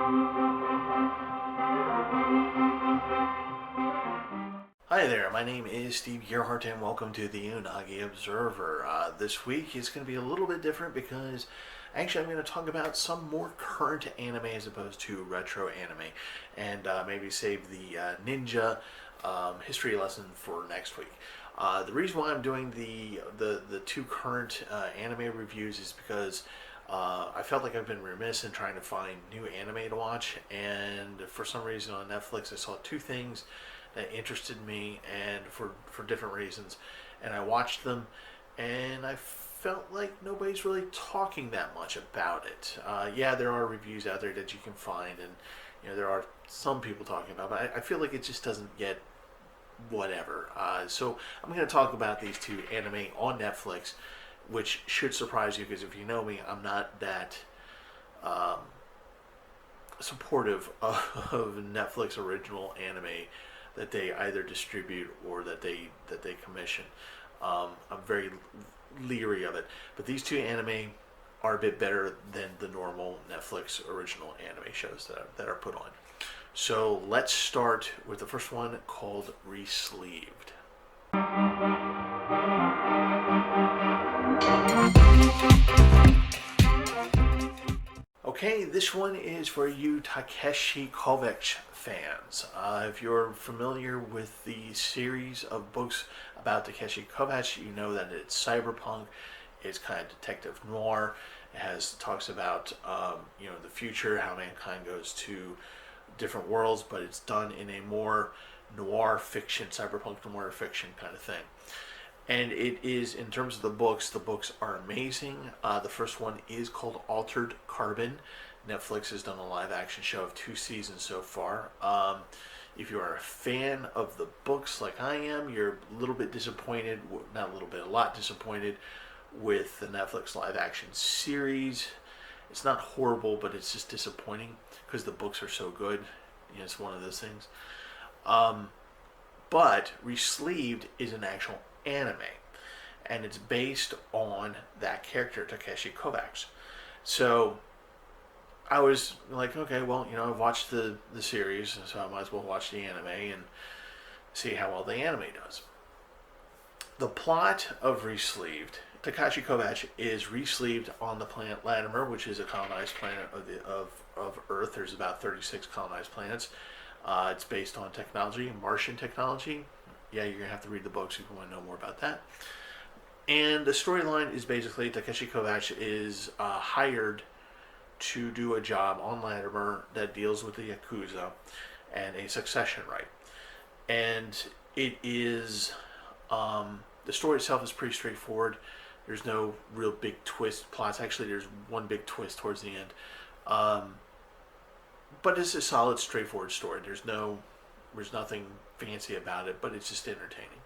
Hi there, my name is Steve Gerhardt and welcome to the Unagi Observer. This week is going to be a little bit different because actually I'm going to talk about some more current anime as opposed to retro anime, and maybe save the ninja history lesson for next week. The reason why I'm doing the two current anime reviews is because I felt like I've been remiss in trying to find new anime to watch, and for some reason on Netflix I saw two things that interested me and for different reasons, and I watched them and I felt like nobody's really talking that much about it. Yeah, there are reviews out there that you can find, and there are some people talking about, but I feel like it just doesn't get whatever. So I'm going to talk about these two anime on Netflix, which should surprise you because if you know me, I'm not that um, supportive of Netflix original anime that they either distribute or that they commission. I'm very leery of it, but these two anime are a bit better than the normal Netflix original anime shows that are put on. So let's start with the first one called Resleeved. Okay, this one is for you Takeshi Kovacs fans. If you're familiar with the series of books about Takeshi Kovacs, you know that it's cyberpunk, it's kind of detective noir. It talks about the future, how mankind goes to different worlds, but it's done in a more noir fiction, cyberpunk noir fiction kind of thing. And it is, in terms of the books are amazing. The first one is called Altered Carbon. Netflix has done a live action show of 2 seasons so far. If you are a fan of the books like I am, you're a little bit disappointed, not a little bit, a lot disappointed with the Netflix live action series. It's not horrible, but it's just disappointing because the books are so good. It's one of those things. But Resleeved is an actual anime, and it's based on that character Takeshi Kovacs. So I was like, okay, well, I've watched the series, so I might as well watch the anime and see how well the anime does. The plot of Resleeved: Takeshi Kovacs is resleeved on the planet Latimer, which is a colonized planet of Earth. There's about 36 colonized planets. It's based on technology, Martian technology. Yeah, you're going to have to read the books if you want to know more about that. And the storyline is basically Takeshi Kovacs is hired to do a job on Latimer that deals with the Yakuza and a succession right. And it is, the story itself is pretty straightforward. There's no real big twist plots. Actually, there's one big twist towards the end. But it's a solid, straightforward story. There's nothing fancy about it, but it's just entertaining.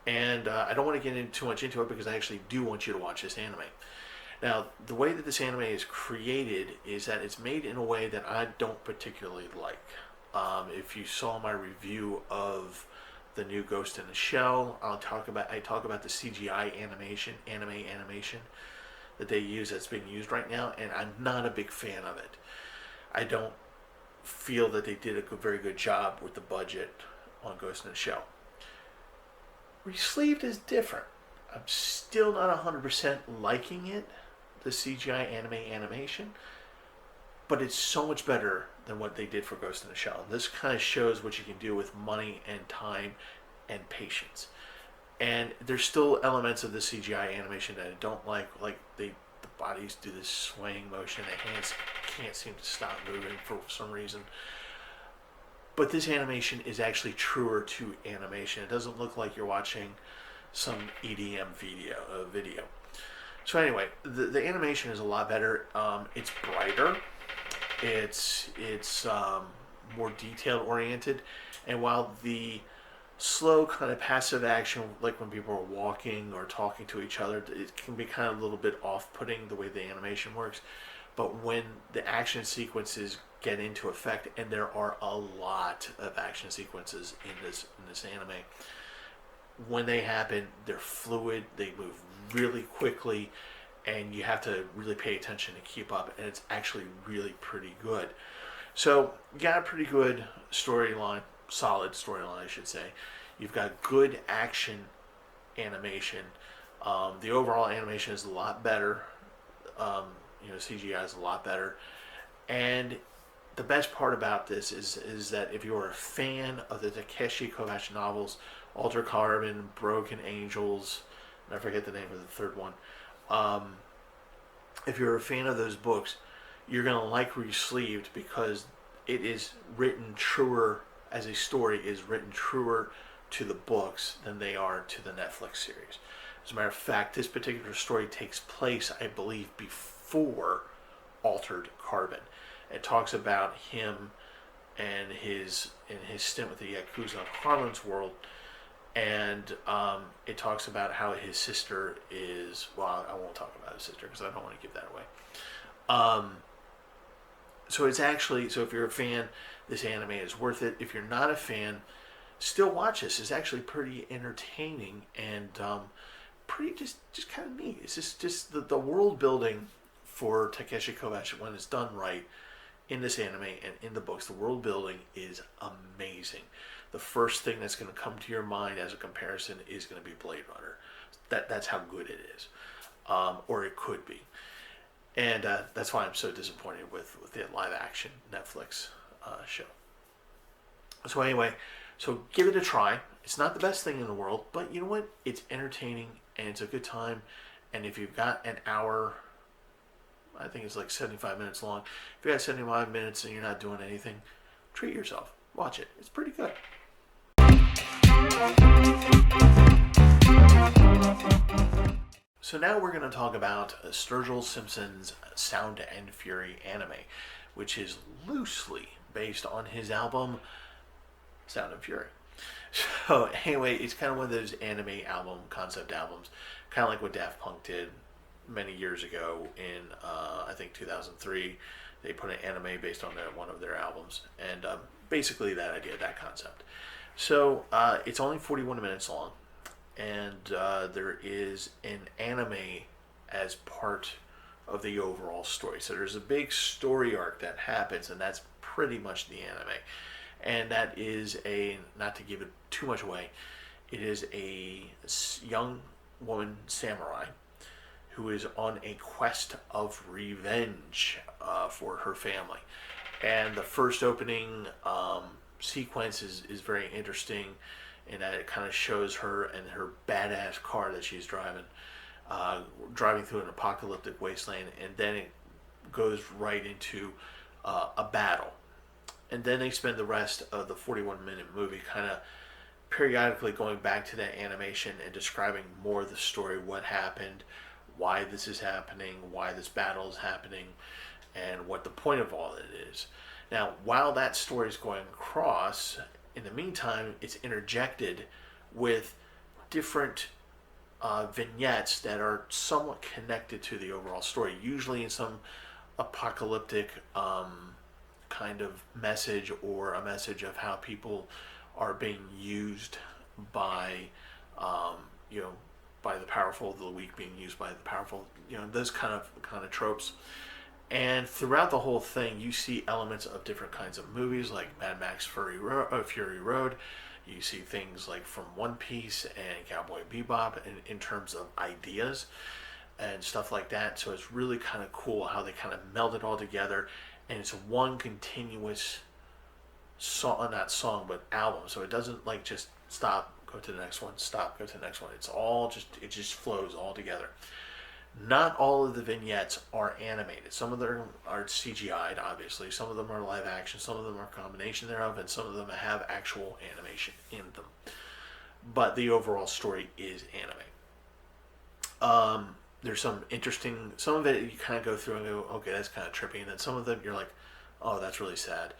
And I don't want to get too much into it because I actually do want you to watch this anime. Now, the way that this anime is created is that it's made in a way that I don't particularly like. If you saw my review of the new Ghost in the Shell, I talk about the CGI anime animation that they use that's being used right now, and I'm not a big fan of it. I don't feel that they did a very good job with the budget on Ghost in the Shell. Resleeved is different. I'm still not 100% liking it, the CGI animation, but it's so much better than what they did for Ghost in the Shell. And this kind of shows what you can do with money and time and patience. And there's still elements of the CGI animation that I don't like the bodies do this swaying motion, the hands can't seem to stop moving for some reason. But this animation is actually truer to animation. It doesn't look like you're watching some EDM video. So anyway, the animation is a lot better. It's brighter. It's more detail oriented, and while the slow kind of passive action, like when people are walking or talking to each other, it can be kind of a little bit off-putting the way the animation works. But when the action sequences get into effect, and there are a lot of action sequences in this anime, when they happen, they're fluid, they move really quickly, and you have to really pay attention to keep up, and it's actually really pretty good. So you got a pretty good storyline, solid storyline, I should say. You've got good action animation. The overall animation is a lot better. CGI is a lot better. And the best part about this is that if you're a fan of the Takeshi Kovacs novels, Altered Carbon, Broken Angels, and I forget the name of the third one. If you're a fan of those books, you're gonna like Resleeved because it is written truer as a story is written truer to the books than they are to the Netflix series. As a matter of fact, this particular story takes place, I believe, before Altered Carbon. It talks about him and his stint with the Yakuza in Harlan's world, and it talks about how his sister is. Well, I won't talk about his sister because I don't want to give that away. So it's actually, so if you're a fan, this anime is worth it. If you're not a fan, still watch this. It's actually pretty entertaining and pretty just kind of neat. It's just the world building for Takeshi Kovacs when it's done right in this anime and in the books. The world building is amazing. The first thing that's going to come to your mind as a comparison is going to be Blade Runner. That's how good it is, or it could be. And that's why I'm so disappointed with the live action Netflix show. So anyway, so give it a try. It's not the best thing in the world, but you know what? It's entertaining and it's a good time. And if you've got an hour, I think it's like 75 minutes long. If you got 75 minutes and you're not doing anything, treat yourself. Watch it. It's pretty good. So now we're going to talk about Sturgill Simpson's Sound and Fury anime, which is loosely based on his album Sound and Fury. So anyway, it's kind of one of those anime album, concept albums, kind of like what Daft Punk did many years ago in, I think 2003. They put an anime based on one of their albums, and basically that idea, that concept. So it's only 41 minutes long, and there is an anime as part of the overall story. So there's a big story arc that happens, and that's pretty much the anime. And that is not to give it too much away, it is a young woman samurai who is on a quest of revenge for her family. And the first opening sequence is very interesting in that it kind of shows her and her badass car that she's driving through an apocalyptic wasteland, and then it goes right into a battle. And then they spend the rest of the 41-minute movie kind of periodically going back to that animation and describing more of the story, what happened, why this is happening, why this battle is happening, and what the point of all it is. Now, while that story is going across, in the meantime, it's interjected with different vignettes that are somewhat connected to the overall story, usually in some apocalyptic kind of message, or a message of how people are being used by by the powerful, the weak being used by the powerful, those kind of tropes. And throughout the whole thing, you see elements of different kinds of movies, like Mad Max Fury Road. You see things like from One Piece and Cowboy Bebop in terms of ideas and stuff like that. So it's really kind of cool how they kind of meld it all together, and it's one continuous song, not song, but album. So it doesn't like just stop, go to the next one, stop, go to the next one. It just flows all together. Not all of the vignettes are animated. Some of them are CGI'd, obviously. Some of them are live action. Some of them are a combination thereof, and some of them have actual animation in them. But the overall story is anime. There's some interesting, some of it you kind of go through and go, okay, that's kind of trippy. And then some of them you're like, oh, that's really sad.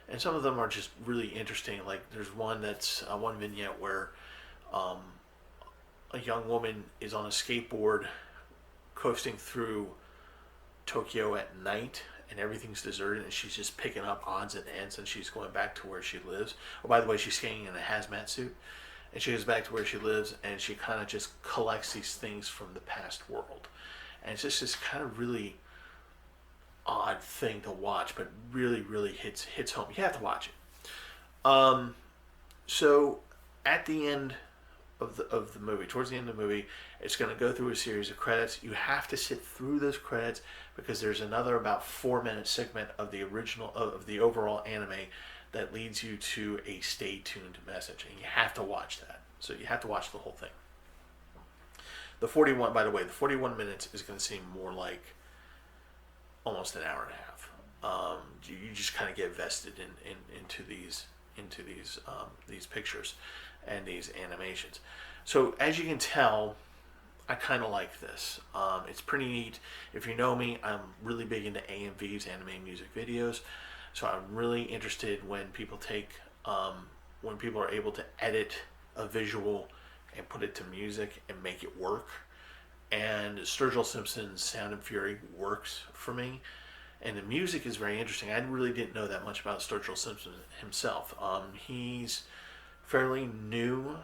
And some of them are just really interesting. Like there's one one vignette where a young woman is on a skateboard coasting through Tokyo at night, and everything's deserted, and she's just picking up odds and ends, and she's going back to where she lives. Oh, by the way, she's skating in a hazmat suit, and she goes back to where she lives, and she kind of just collects these things from the past world. And it's just this kind of really odd thing to watch, but really, really hits home. You have to watch it. Um, so at the end of the movie, towards the end of the movie, it's going to go through a series of credits. You have to sit through those credits because there's another about 4 minute segment of the original of the overall anime that leads you to a stay tuned message, and you have to watch that. So you have to watch the whole thing. The 41, by the way, the 41 minutes is going to seem more like almost an hour and a half. You just kind of get vested into these pictures and these animations. So as you can tell, I kind of like this. It's pretty neat. If you know me, I'm really big into AMVs, anime music videos. So I'm really interested when people when people are able to edit a visual and put it to music and make it work. And Sturgill Simpson's Sound and Fury works for me. And the music is very interesting. I really didn't know that much about Sturgill Simpson himself. He's fairly new.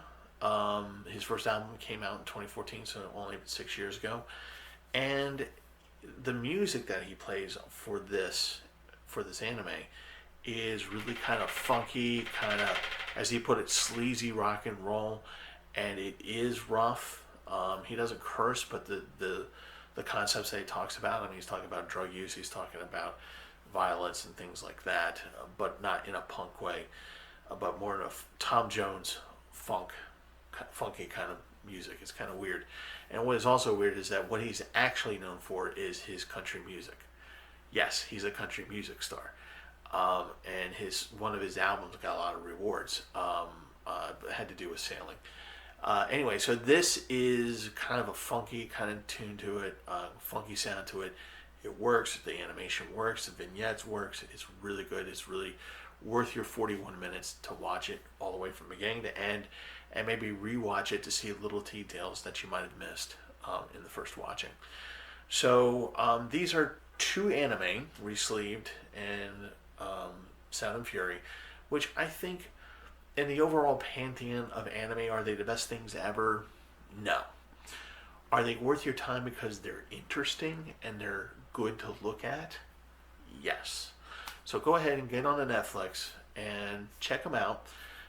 His first album came out in 2014, so only 6 years ago. And the music that he plays for this anime is really kind of funky, kind of, as he put it, sleazy rock and roll, and it is rough. He doesn't curse, but the concepts that he talks about, I mean, he's talking about drug use, he's talking about violence and things like that, but not in a punk way, but more in a Tom Jones funky kind of music. It's kind of weird. And what is also weird is that what he's actually known for is his country music. Yes, he's a country music star. And one of his albums got a lot of rewards. Had to do with sailing. Anyway, so this is kind of a funky kind of tune to it, funky sound to it. It works. The animation works. The vignettes works. It's really good. It's really worth your 41 minutes to watch it all the way from beginning to end, and maybe rewatch it to see little details that you might have missed in the first watching. So these are two anime, Resleeved and Sound and Fury, which I think in the overall pantheon of anime, are they the best things ever? No. Are they worth your time because they're interesting and they're good to look at? Yes. So go ahead and get on the Netflix and check them out.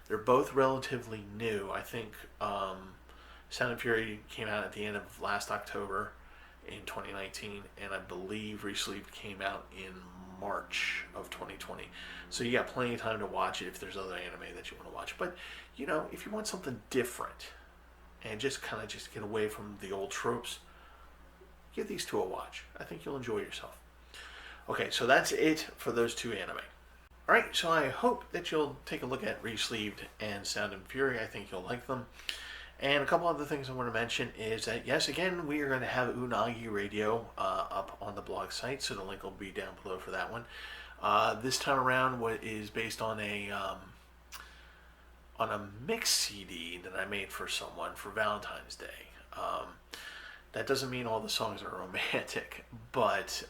They're both relatively new. I think Sound and Fury came out at the end of last October in 2019, and I believe Resleeved came out in March of 2020. So you got plenty of time to watch it if there's other anime that you want to watch. But, if you want something different and just kind of just get away from the old tropes, give these two a watch. I think you'll enjoy yourself. Okay, so that's it for those two anime. Alright, so I hope that you'll take a look at Resleeved and Sound and Fury. I think you'll like them. And a couple other things I want to mention is that, yes, again, we are going to have Unagi Radio up on the blog site, so the link will be down below for that one. This time around, what is based on a mix CD that I made for someone for Valentine's Day. That doesn't mean all the songs are romantic, but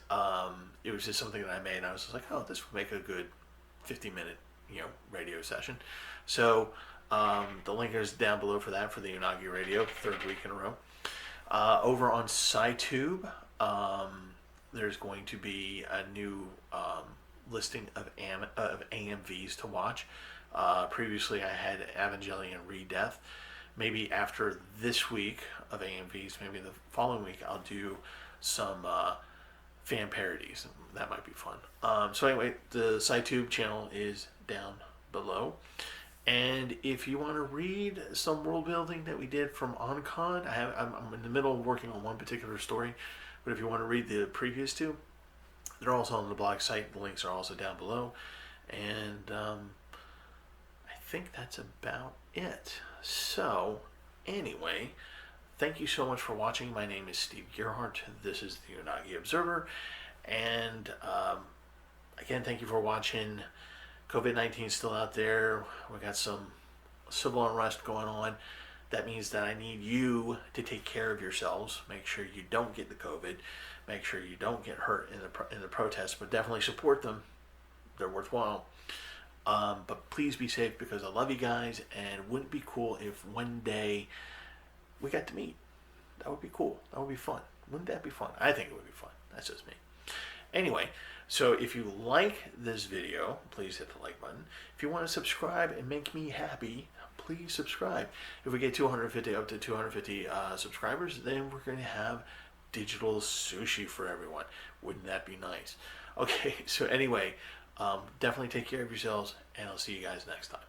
it was just something that I made, and I was just like, oh, this would make a good 50-minute, radio session. So the link is down below for that, for the Unagi Radio, third week in a row. Over on SciTube, there's going to be a new listing of AMVs to watch. Previously, I had Evangelion Redeath. Maybe after this week of AMVs, maybe the following week, I'll do some fan parodies. That might be fun. So anyway, the SciTube channel is down below. And if you want to read some world building that we did from OnCon, I'm in the middle of working on one particular story. But if you want to read the previous two, they're also on the blog site. The links are also down below. And I think that's about it. So, anyway, thank you so much for watching. My name is Steve Gerhardt. This is the Unagi Observer. And again, thank you for watching. COVID-19 is still out there. We got some civil unrest going on. That means that I need you to take care of yourselves. Make sure you don't get the COVID. Make sure you don't get hurt in the protests, but definitely support them. They're worthwhile. But please be safe, because I love you guys, and wouldn't it be cool if one day we got to meet? That would be cool. That would be fun. Wouldn't that be fun? I think it would be fun. That's just me. Anyway, so if you like this video, please hit the like button. If you want to subscribe and make me happy, please subscribe. If we get 250 up to 250 subscribers, then we're going to have digital sushi for everyone. Wouldn't that be nice? Okay, so anyway, definitely take care of yourselves, and I'll see you guys next time.